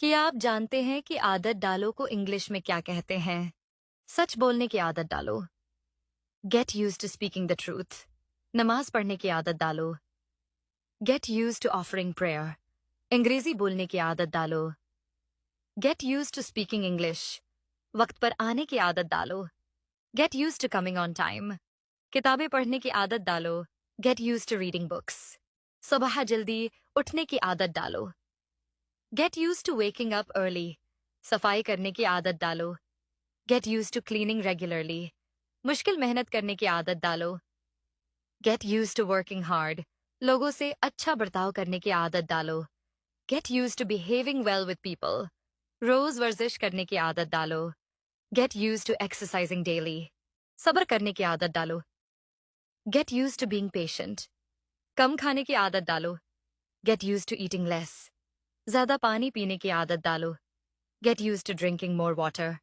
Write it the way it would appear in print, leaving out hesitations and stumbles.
क्या आप जानते हैं कि आदत डालो को इंग्लिश में क्या कहते हैं? सच बोलने की आदत डालो। Get use to speaking the truth. नमाज पढ़ने की आदत डालो। Get use to offering prayer. अंग्रेजी बोलने की आदत डालो। Get use to speaking English. वक्त पर आने की आदत डालो। Get use to coming on time. किताबें पढ़ने की आदत डालो। Get use to reading books. सुबह जल्दी उठने की आदत डालो। Get use to waking up early. सफाई करने की आदत डालो। Get use to cleaning regularly. मुश्किल मेहनत करने की आदत डालो। Get use to working hard. लोगों से अच्छा बर्ताव करने की आदत डालो। Get use to behaving well with people. रोज वर्जिश करने की आदत डालो। Get use to exercising daily. सब्र करने की आदत डालो। Get use to being patient. कम खाने की आदत डालो। Get use to eating less. ज्यादा पानी पीने की आदत डालो। Get use to drinking more water.